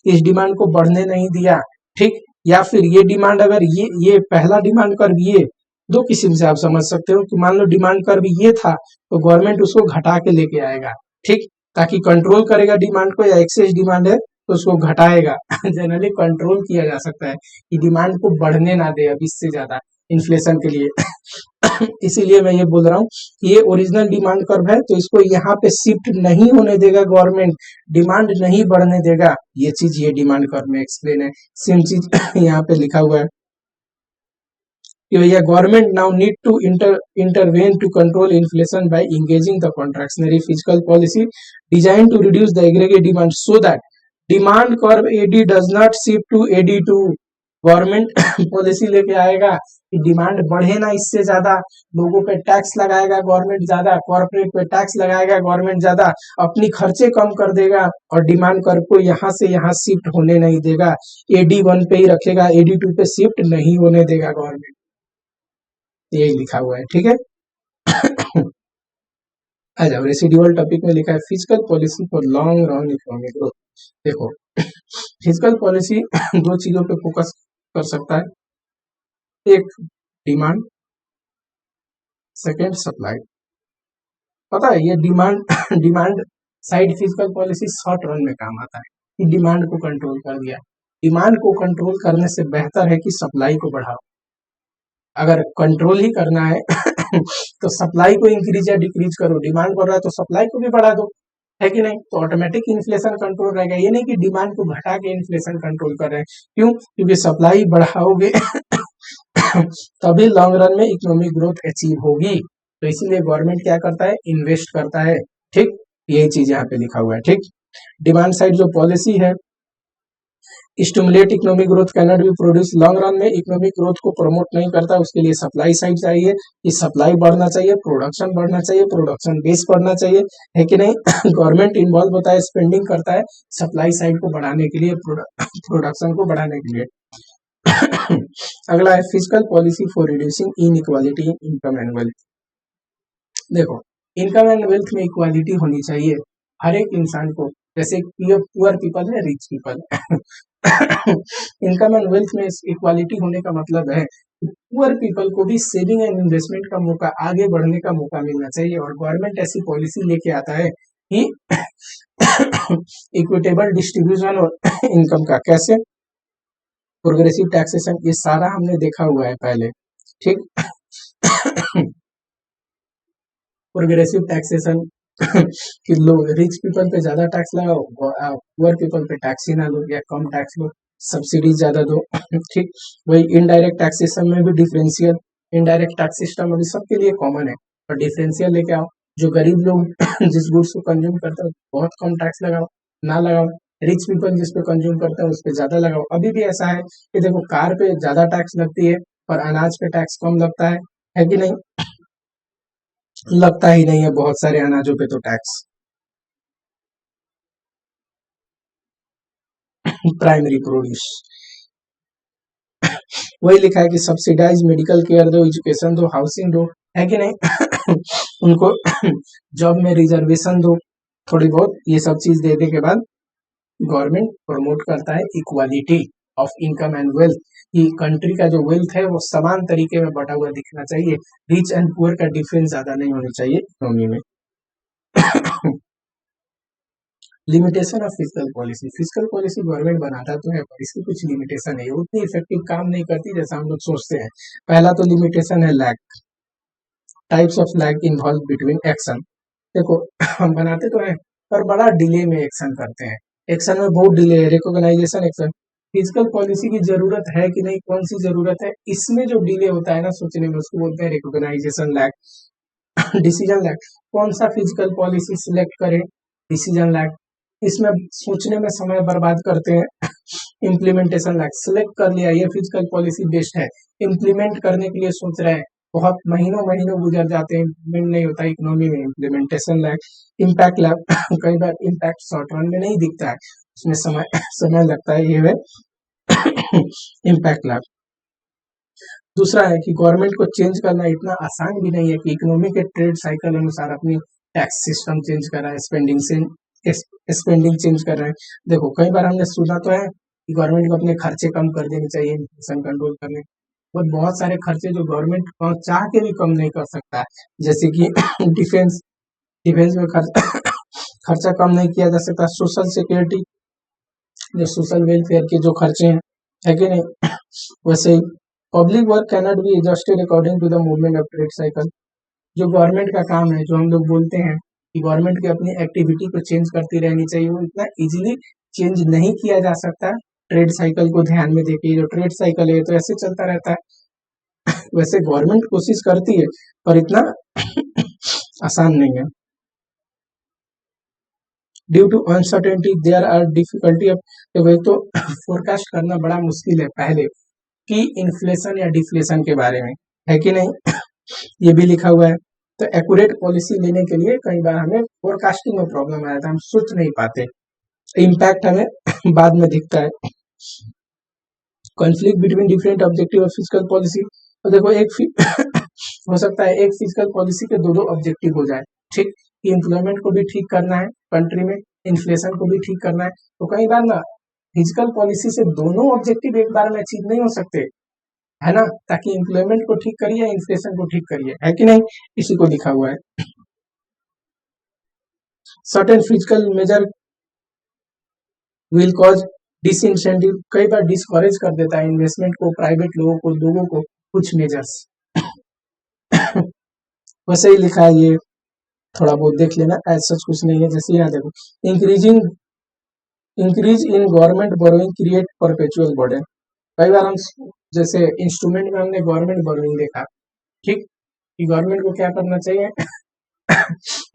इस डिमांड को बढ़ने नहीं दिया, ठीक। या फिर ये डिमांड, अगर ये पहला डिमांड कर्व, ये दो किस्म से आप समझ सकते हो कि मान लो डिमांड कर्व ये था, तो गवर्नमेंट उसको घटा के लेके आएगा, ठीक, ताकि कंट्रोल करेगा डिमांड को, या एक्सेस डिमांड है तो उसको घटाएगा। जनरली कंट्रोल किया जा सकता है कि डिमांड को बढ़ने ना दे अब इससे ज्यादा इन्फ्लेशन के लिए। इसीलिए मैं ये बोल रहा हूँ कि ये ओरिजिनल डिमांड कर्व है, तो इसको यहाँ पे शिफ्ट नहीं होने देगा गवर्नमेंट, डिमांड नहीं बढ़ने देगा, ये चीज ये डिमांड कर्व में एक्सप्लेन है। सेम चीज यहाँ पे लिखा हुआ है कि भैया government now need to intervene to control inflation by engaging the contractionary fiscal policy designed to reduce the aggregate demand so that demand curve AD does not shift to AD2। Government policy लेके आएगा कि demand बढ़े ना इससे ज्यादा, लोगों पे tax लगाएगा गवर्नमेंट ज्यादा, कॉर्पोरेट पे टैक्स लगाएगा गवर्नमेंट ज्यादा, अपनी खर्चे कम कर देगा और डिमांड कर्व को यहाँ से यहाँ शिफ्ट होने नहीं देगा, AD1 पे ही रखेगा, AD2 पे शिफ्ट नहीं होने देगा गवर्नमेंट, यही लिखा हुआ है, ठीक है। आ जाओ, रेसिडुअल टॉपिक में लिखा है physical policy for long run economic growth. देखो, फिजिकल पॉलिसी दो चीजों पे फोकस कर सकता है, एक डिमांड, सेकेंड सप्लाई। पता है ये demand side physical policy short run में काम आता है कि डिमांड को कंट्रोल कर दिया, डिमांड को कंट्रोल करने से बेहतर है कि सप्लाई को बढ़ाओ। अगर कंट्रोल ही करना है तो सप्लाई को इंक्रीज या डिक्रीज करो, डिमांड बढ़ रहा है तो सप्लाई को भी बढ़ा दो, है कि नहीं, तो ऑटोमेटिक इन्फ्लेशन कंट्रोल रहेगा। ये नहीं कि डिमांड को घटा के इन्फ्लेशन कंट्रोल कर रहे हैं, क्यों, क्योंकि सप्लाई बढ़ाओगे तभी लॉन्ग रन में इकोनॉमिक ग्रोथ अचीव होगी। तो इसीलिए गवर्नमेंट क्या करता है, इन्वेस्ट करता है, ठीक, यही चीज यहाँ पे लिखा हुआ है, ठीक। डिमांड साइड जो पॉलिसी है, stimulate economic growth cannot be produce, long run में इकोनॉमिक ग्रोथ को प्रमोट नहीं करता, उसके लिए सप्लाई साइड चाहिए, कि सप्लाई बढ़ना चाहिए, प्रोडक्शन बढ़ना चाहिए, प्रोडक्शन बेस बढ़ना चाहिए, है कि नहीं। गवर्नमेंट इन्वॉल्व होता है, स्पेंडिंग करता है सप्लाई साइड को बढ़ाने के लिए, प्रोडक्शन को बढ़ाने के लिए। अगला है physical policy for reducing inequality in income and wealth. देखो, इनकम एंड वेल्थ में इक्वालिटी होनी चाहिए हर एक इंसान को, जैसे पुअर पीपल है, rich people income and wealth में इक्वालिटी होने का मतलब है पुअर पीपल को भी सेविंग एंड इन्वेस्टमेंट का मौका, आगे बढ़ने का मौका मिलना चाहिए। और गवर्नमेंट ऐसी पॉलिसी लेके आता है कि इक्विटेबल डिस्ट्रीब्यूशन और इनकम का, कैसे, प्रोग्रेसिव टैक्सेशन, ये सारा हमने देखा हुआ है पहले, ठीक प्रोग्रेसिव टैक्सेशन कि लोग रिच पीपल पे ज्यादा टैक्स लगाओ, पुअर पीपल पे टैक्स ही ना लो या कम टैक्स लो, सब्सिडी ज्यादा दो ठीक। वही इनडायरेक्ट टैक्सेशन में भी डिफरेंशियल, इनडायरेक्ट टैक्स सिस्टम अभी सबके लिए कॉमन है, और डिफरेंशियल लेके आओ। जो गरीब लोग जिस गुड्स को कंज्यूम करते हैं बहुत कम टैक्स लगाओ, ना लगाओ। रिच पीपल जिस पे कंज्यूम करते हैं उस पे ज्यादा लगाओ। अभी भी ऐसा है कि देखो कार पे ज्यादा टैक्स लगती है और अनाज पे टैक्स कम लगता है कि नहीं? लगता ही नहीं है बहुत सारे अनाजों पे तो टैक्स। प्राइमरी प्रोड्यूस, वही लिखा है कि सब्सिडाइज मेडिकल केयर दो, एजुकेशन दो, हाउसिंग दो, है कि नहीं? उनको जॉब में रिजर्वेशन दो, थोड़ी बहुत ये सब चीज देने के बाद गवर्नमेंट प्रमोट करता है equality of income and wealth, कि कंट्री का जो वेल्थ है वो समान तरीके में बटा हुआ दिखना चाहिए, रिच एंड पुअर का डिफरेंस ज्यादा नहीं होनी चाहिए इकोनॉमी में। Limitation of physical policy, physical policy government बनाता तो है पर इसकी कुछ लिमिटेशन है, उतनी इफेक्टिव काम नहीं करती जैसा हम लोग सोचते हैं। पहला तो लिमिटेशन है lag, types of lag involve between action. देखो हम बनाते तो हैं पर बड़ा डिले में एक्शन करते हैं, एक्शन में बहुत डिले है, रिकॉग्नाइजेशन एक्शन। फिजिकल पॉलिसी की जरूरत है कि नहीं, कौन सी जरूरत है, इसमें जो डिले होता है ना सोचने में, उसको बोलते हैं रिकॉग्नाइजेशन लैग। डिसीजन लैग, कौन सा फिजिकल पॉलिसी सिलेक्ट करें, डिसीजन लैग, इसमें सोचने में समय बर्बाद करते हैं। इम्प्लीमेंटेशन लैग, सिलेक्ट कर लिया ये फिजिकल पॉलिसी बेस्ट है, इम्प्लीमेंट करने के लिए सोच रहे हैं, बहुत महीनों महीनों गुजर जाते हैं, इम्प्लीमेंट नहीं होता इकोनॉमी में, इम्प्लीमेंटेशन लैग। इम्पैक्ट लैग, कई बार इम्पैक्ट शॉर्ट रन में नहीं दिखता है, उसमें समय समय लगता है, ये है इम्पैक्ट लैग। दूसरा है कि गवर्नमेंट को चेंज करना इतना आसान भी नहीं है कि इकोनॉमी के ट्रेड साइकिल अनुसार अपनी टैक्स सिस्टम चेंज कर रहा है, स्पेंडिंग चेंज कर रहे हैं। देखो कई बार हमने सुना तो है कि गवर्नमेंट को अपने खर्चे कम कर देने चाहिए इन्फ्लेशन कंट्रोल करने, और बहुत सारे खर्चे जो गवर्नमेंट चाह के भी कम नहीं कर सकता है, जैसे कि डिफेंस, डिफेंस में खर्चा कम नहीं किया जा सकता, सोशल सिक्योरिटी, जो सोशल वेलफेयर के जो खर्चे हैं, है कि नहीं? वैसे ही public work cannot be adjusted according to the movement of trade cycle. जो गवर्नमेंट का काम है, जो हम लोग बोलते हैं कि गवर्नमेंट की अपनी एक्टिविटी को चेंज करती रहनी चाहिए, वो इतना इजीली चेंज नहीं किया जा सकता ट्रेड साइकिल को ध्यान में देखिए। जो ट्रेड साइकिल है तो ऐसे चलता रहता है। वैसे गवर्नमेंट कोशिश करती है पर इतना आसान नहीं है। Due to uncertainty there are difficulty of, एक तो फोरकास्ट करना बड़ा मुश्किल है पहले कि इन्फ्लेशन या डिफ्लेशन के बारे में, है कि नहीं? ये भी लिखा हुआ है। तो एक्यूरेट पॉलिसी लेने के लिए कई बार हमें फोरकास्टिंग में प्रॉब्लम आया था, हम सोच नहीं पाते, इम्पैक्ट हमें बाद में दिखता है। Conflict between different objective of physical policy, तो देखो एक हो सकता है एक फिजिकल पॉलिसी के दो ऑब्जेक्टिव हो जाए, ठीक, कि एम्प्लॉयमेंट को भी ठीक करना है कंट्री में, इन्फ्लेशन को भी ठीक करना है, तो कई बार ना फिजिकल पॉलिसी से दोनों ऑब्जेक्टिव एक बार में अचीव नहीं हो सकते, है ना, ताकि एम्प्लॉयमेंट को ठीक करिए, इन्फ्लेशन को ठीक करिए, है कि नहीं? इसी को लिखा हुआ है। Certain physical measure will cause disincentive, कई बार डिस्करेज कर देता है इन्वेस्टमेंट को, प्राइवेट लोगों को कुछ मेजर्स। वैसे ही लिखा है, ये थोड़ा बहुत देख लेना, ऐसा कुछ नहीं है। जैसे यहाँ देखो, increase in government borrowing create perpetual burden. कई बार हम जैसे इंस्ट्रूमेंट में हमने गवर्नमेंट बोरोइंग देखा, ठीक, कि गवर्नमेंट को क्या करना चाहिए,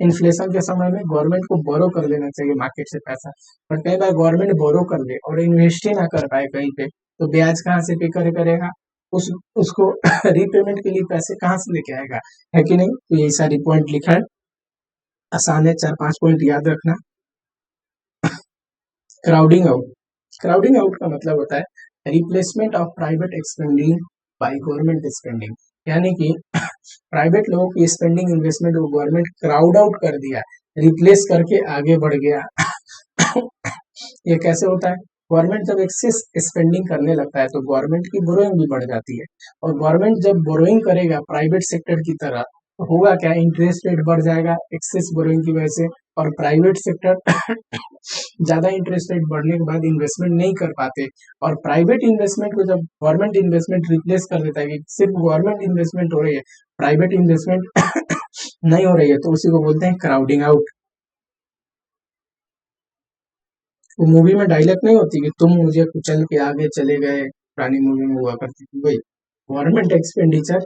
इन्फ्लेशन के समय में गवर्नमेंट को बोरो कर लेना चाहिए मार्केट से पैसा, पर कई बार गवर्नमेंट बोरो कर ले और इन्वेस्ट ही ना कर पाए कहीं पे, तो ब्याज कहाँ से पे करेगा, उस उसको रीपेमेंट के लिए पैसे कहाँ से लेके आएगा, है कि नहीं? तो यही सारी पॉइंट लिखा है, आसान है, 4-5 पॉइंट याद रखना। क्राउडिंग आउट, क्राउडिंग आउट का मतलब होता है replacement of private expanding by government spending, यानी कि प्राइवेट लोगों की स्पेंडिंग इन्वेस्टमेंट को गवर्नमेंट क्राउड आउट कर दिया, रिप्लेस करके आगे बढ़ गया। ये कैसे होता है? गवर्नमेंट जब एक्सेस स्पेंडिंग करने लगता है तो गवर्नमेंट की बोरोइंग भी बढ़ जाती है, और गवर्नमेंट जब बोरोइंग करेगा प्राइवेट सेक्टर की तरह तो होगा क्या? इंटरेस्ट रेट बढ़ जाएगा एक्सेस बोरोइंग की वजह से, और प्राइवेट सेक्टर ज्यादा इंटरेस्ट रेट बढ़ने के बाद इन्वेस्टमेंट नहीं कर पाते, और प्राइवेट इन्वेस्टमेंट को जब गवर्नमेंट इन्वेस्टमेंट रिप्लेस कर देता है कि सिर्फ गवर्नमेंट इन्वेस्टमेंट हो रही है, प्राइवेट इन्वेस्टमेंट नहीं हो रही है, तो उसी को बोलते हैं क्राउडिंग आउट। वो मूवी में डायलॉग नहीं होती कि तुम मुझे कुचल के आगे चले गए, पुरानी मूवी में हुआ करती थी वही। गवर्नमेंट एक्सपेंडिचर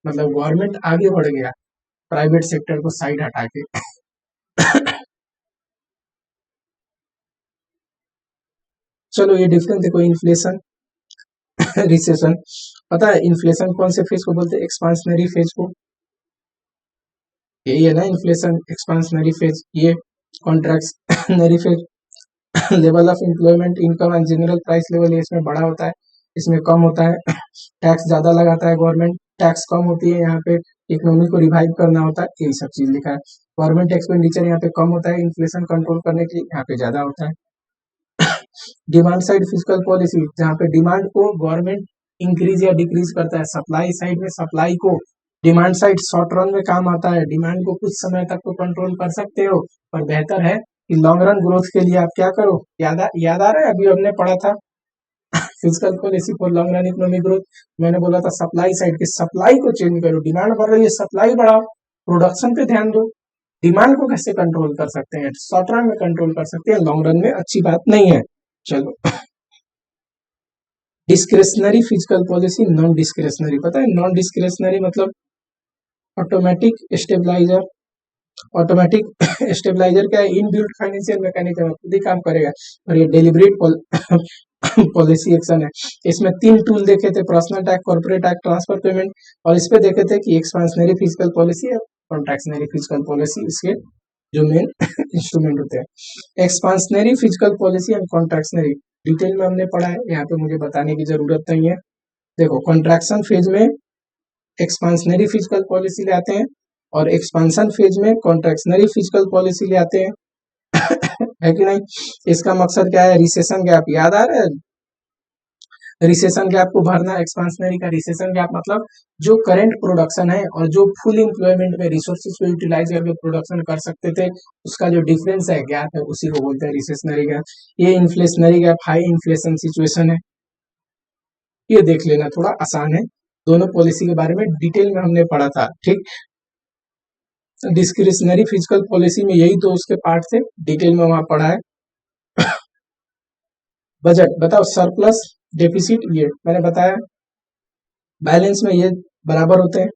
मतलब गवर्नमेंट आगे बढ़ गया प्राइवेट सेक्टर को साइड हटा के। चलो ये डिफरेंस देखो, इन्फ्लेशन रिसेशन। पता है इन्फ्लेशन कौन से फेज को बोलते हैं? एक्सपांशनरी फेज को। यही है ना इन्फ्लेशन, एक्सपांशनरी फेज। ये contractionary phase, level of employment, income and general price level इसमें बड़ा होता है, इसमें कम होता है। टैक्स ज्यादा लगाता है गवर्नमेंट, टैक्स कम होती है, यहाँ पे इकोनॉमी को रिवाइव करना होता है, यही सब चीज लिखा है। गवर्नमेंट एक्सपेंडिचर यहाँ पे कम होता है, इन्फ्लेशन कंट्रोल करने के लिए यहाँ पे ज्यादा होता है। डिमांड साइड फिजिकल पॉलिसी, जहाँ पे डिमांड को गवर्नमेंट इंक्रीज या डिक्रीज करता है, सप्लाई साइड में सप्लाई को, डिमांड साइड शॉर्ट रन में काम आता है, डिमांड को कुछ समय तक तो कंट्रोल कर सकते हो, पर बेहतर है कि लॉन्ग रन ग्रोथ के लिए आप क्या करो? याद आ रहा है, अभी हमने पढ़ा था physical policy for long run economic growth. मैंने बोला था सप्लाई साइड की सप्लाई को चेंज करो, डिमांड बढ़ रही है सप्लाई बढ़ाओ, प्रोडक्शन पे ध्यान दो। डिमांड को कैसे कंट्रोल कर सकते हैं? शॉर्ट रन में कंट्रोल कर सकते हैं, लॉन्ग रन में अच्छी बात नहीं है। चलो, discretionary physical policy, non discretionary. पता है नॉन डिस्क्रेशनरी मतलब ऑटोमेटिक स्टेबलाइजर। ऑटोमेटिक स्टेबलाइजर क्या है? इनबिल्ट फाइनेंशियल मैकेनिज्म, खुद ही काम करेगा। और ये डेलिबरेट पॉलिसी एक्शन है। इसमें 3 टूल देखे थे, personal tax, corporate tax, transfer payment, और इस पे देखे थे कि एक्सपांशनरी फिजिकल पॉलिसी है, कॉन्ट्रैक्शनरी फिजिकल पॉलिसी इसके जो मेन इंस्ट्रूमेंट होते हैं। Expansionary physical policy and contractionary detail में हमने पढ़ा है, यहाँ पे मुझे बताने की जरूरत नहीं है। देखो कॉन्ट्रैक्शन फेज में एक्सपांशनरी फिजिकल पॉलिसी ले आते हैं, और एक्सपांशन फेज में कॉन्ट्रैक्शनरी फिजिकल पॉलिसी ले आते हैं। है कि नहीं? इसका मकसद क्या है? रिसेशन गैप, याद आ रहा है? रिसेशन गैप को भरना। एक्सपांशनरी का रिसेशन गैप मतलब जो करंट प्रोडक्शन है और जो फुल एम्प्लॉयमेंट में रिसोर्सेज को यूटिलाइज करके प्रोडक्शन कर सकते थे, उसका जो डिफरेंस है, गैप है, उसी को बोलते हैं रिसेशनरी गैप। ये inflationary gap high inflation situation है, ये देख लेना, थोड़ा आसान है। दोनों पॉलिसी के बारे में डिटेल में हमने पढ़ा था, ठीक। डिस्क्रिशनरी फिजिकल पॉलिसी में यही तो उसके पार्ट थे, डिटेल में वहां पढ़ा है। बजट बताओ, सरप्लस डेफिसिट, ये मैंने बताया। बैलेंस में ये बराबर होते हैं,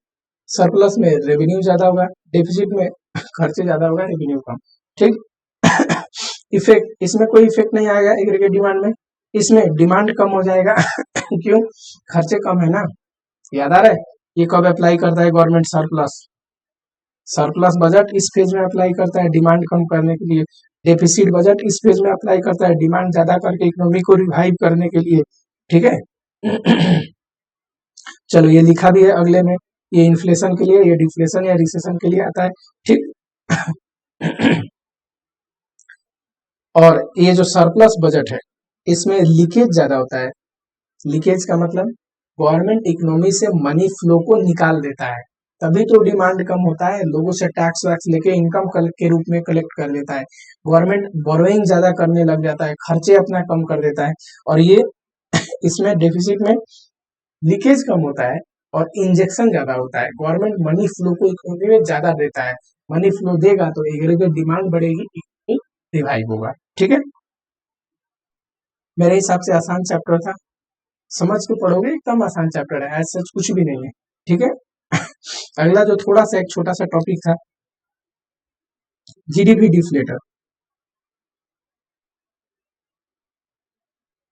सरप्लस में रेवेन्यू ज्यादा होगा, डेफिसिट में खर्चे ज्यादा होगा, रेवेन्यू कम, ठीक। इफेक्ट, इसमें कोई इफेक्ट नहीं आएगा एग्रीगेट डिमांड में, इसमें डिमांड कम हो जाएगा क्यों? खर्चे कम है ना। याद आ रहा है? ये कब अप्लाई करता है गवर्नमेंट? सरप्लस, सरप्लस बजट इस फेज में अप्लाई करता है डिमांड कम करने के लिए, डेफिसिट बजट इस फेज में अप्लाई करता है डिमांड ज्यादा करके इकोनॉमी को रिवाइव करने के लिए, ठीक है। चलो ये लिखा भी है अगले में, ये इन्फ्लेशन के लिए, ये डिफ्लेशन या रिसेशन के लिए आता है, ठीक। और ये जो सरप्लस बजट है इसमें लीकेज ज्यादा होता है। लीकेज का मतलब गवर्नमेंट इकोनॉमी से मनी फ्लो को निकाल देता है, तभी तो डिमांड कम होता है, लोगों से टैक्स वैक्स लेके इनकम के रूप में कलेक्ट कर लेता है, गवर्नमेंट बोरोइंग ज्यादा करने लग जाता है, खर्चे अपना कम कर देता है, और ये इसमें डेफिसिट में लीकेज कम होता है और इंजेक्शन ज्यादा होता है। गवर्नमेंट मनी फ्लो को इकोनॉमी में ज्यादा देता है, मनी फ्लो देगा तो एग्रीगेट डिमांड बढ़ेगी, इकोनॉमी रिवाइव होगा, ठीक है। मेरे हिसाब से आसान चैप्टर था, समझ के पढ़ोगे एकदम आसान चैप्टर है, ऐसा कुछ भी नहीं है, ठीक है। अगला जो थोड़ा सा एक छोटा सा टॉपिक था, जीडीपी डिफ्लेटर,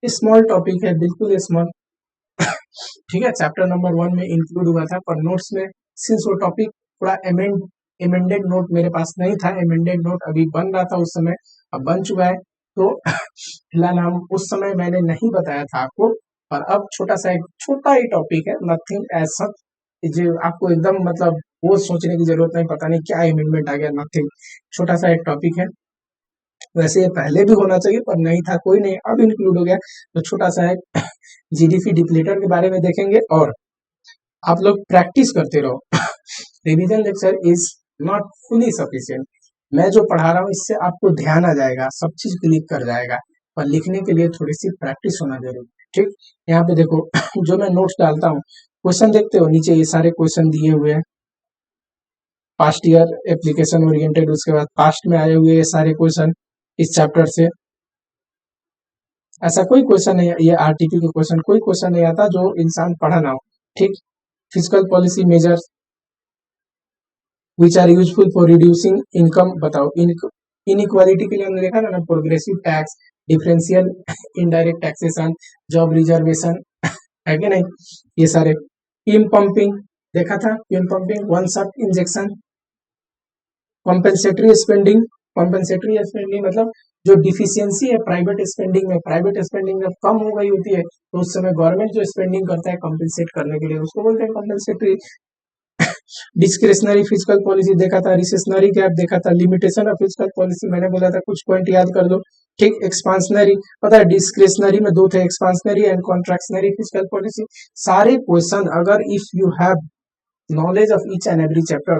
स्मॉल टॉपिक है, बिल्कुल स्मॉल, ठीक है। चैप्टर नंबर 1 में इंक्लूड हुआ था, पर नोट्स में सिंस वो टॉपिक थोड़ा एमेंडेड नोट मेरे पास नहीं था, एमेंडेड नोट अभी बन रहा था उस समय, अब बन चुका है, तो फिलहाल हम उस समय मैंने नहीं बताया था आपको, पर अब छोटा सा एक छोटा ही टॉपिक है, नथिंग एज सच, जो आपको एकदम मतलब वो सोचने की जरूरत नहीं, पता नहीं क्या अमेंडमेंट आ गया, नथिंग, छोटा सा एक टॉपिक है। वैसे ये पहले भी होना चाहिए पर नहीं था, कोई नहीं, अब इंक्लूड हो गया। तो छोटा सा एक जीडीपी डिप्लेटर के बारे में देखेंगे और आप लोग प्रैक्टिस करते रहो। Revision lecture is not fully sufficient. मैं जो पढ़ा रहा हूँ इससे आपको ध्यान आ जाएगा, सब चीज क्लिक कर जाएगा, पर लिखने के लिए थोड़ी सी प्रैक्टिस होना जरूरी है। ठीक, यहाँ पे देखो जो मैं नोट्स डालता हूँ, क्वेश्चन देखते हो नीचे ये सारे क्वेश्चन दिए हुए हैं, पास्ट ईयर एप्लीकेशन ओरिएंटेड, उसके बाद पास्ट में आए हुए ये सारे क्वेश्चन इस चैप्टर से। ऐसा कोई क्वेश्चन नहीं, ये आरटीपी के क्वेश्चन कोई क्वेश्चन नहीं आता जो इंसान पढ़ा ना हो। ठीक, physical policy measures which are useful for reducing income, बताओ इनइक्वालिटी के लिए हमने देखा ना, progressive tax, differential indirect taxation, job reservation, है कि नहीं, ये सारे। पिन पंपिंग देखा था, pin pumping, one shot injection, compensatory spending, compensatory spending मतलब जो डिफिशियंसी है प्राइवेट स्पेंडिंग में, प्राइवेट स्पेंडिंग जब कम हो गई होती है तो उस समय गवर्नमेंट जो स्पेंडिंग करता है कॉम्पेंसेट करने के लिए, उसको बोलते हैं कॉम्पेंसेटरी। डिस्क्रिशनरी फिजिकल पॉलिसी देखा था, रिसेशनरी गैप देखा था, लिमिटेशन ऑफ फिजिकल पॉलिसी मैंने बोला था, कुछ पॉइंट याद कर लो। ठीक, एक्सपांशनरी पता है, डिस्क्रिशनरी में दो थे, expansionary and contractionary physical policy. सारे क्वेश्चन अगर if you have knowledge of each and every chapter,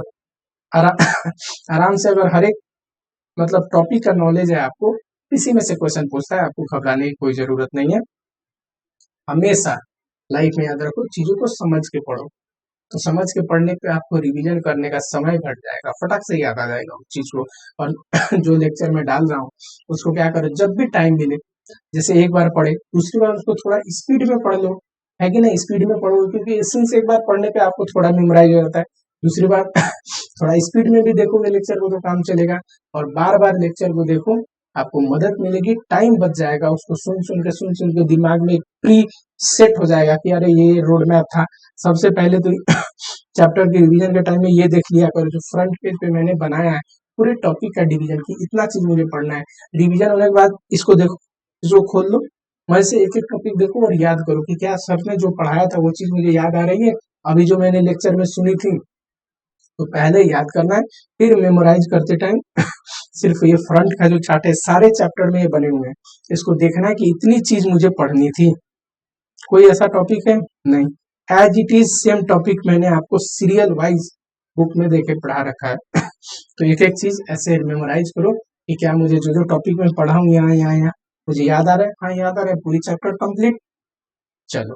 आराम से अगर हर एक मतलब टॉपिक का नॉलेज है आपको, इसी में से क्वेश्चन पूछता है, आपको घबराने की कोई जरूरत नहीं है। हमेशा लाइफ में याद रखो, चीजों को समझ के पढ़ो, तो समझ के पढ़ने पे आपको रिवीजन करने का समय घट जाएगा, फटाक से याद आ जाएगा उस चीज को। और जो लेक्चर में डाल रहा हूँ उसको क्या करो, जब भी टाइम मिले, जैसे एक बार पढ़े दूसरी बार उसको थोड़ा स्पीड में पढ़ लो, है कि नहीं, स्पीड में पढ़ो, क्योंकि सिंस एक बार पढ़ने पे आपको थोड़ा मेमोराइज हो जाता है, दूसरी बार थोड़ा स्पीड में भी देखोगे लेक्चर को तो काम चलेगा, और बार बार लेक्चर को देखो, आपको मदद मिलेगी, टाइम बच जाएगा, उसको सुन सुन के दिमाग में प्री सेट हो जाएगा कि अरे ये रोड मैप था। सबसे पहले तो चैप्टर के रिवीजन के टाइम में ये देख लिया करो, जो फ्रंट पेज पे मैंने बनाया है पूरे टॉपिक का डिवीजन की, इतना चीज मुझे पढ़ना है। रिवीजन होने के बाद इसको देखो, जो खोल लो, वैसे एक एक टॉपिक देखो और याद करो कि क्या सर ने जो पढ़ाया था वो चीज मुझे याद आ रही है, अभी जो मैंने लेक्चर में सुनी थी। तो पहले याद करना है, फिर मेमोराइज करते टाइम सिर्फ ये फ्रंट का जो चार्ट है सारे चैप्टर में ये बने हुए हैं, इसको देखना है कि इतनी चीज मुझे पढ़नी थी। कोई ऐसा टॉपिक है नहीं, as it is same topic मैंने आपको सीरियल वाइज बुक में देके पढ़ा रखा है। तो एक एक चीज ऐसे मेमोराइज करो कि क्या मुझे जो जो टॉपिक में पढ़ा हूँ यहाँ यहाँ यहाँ मुझे याद आ रहा है, हाँ याद आ रहा है, पूरी चैप्टर कंप्लीट। चलो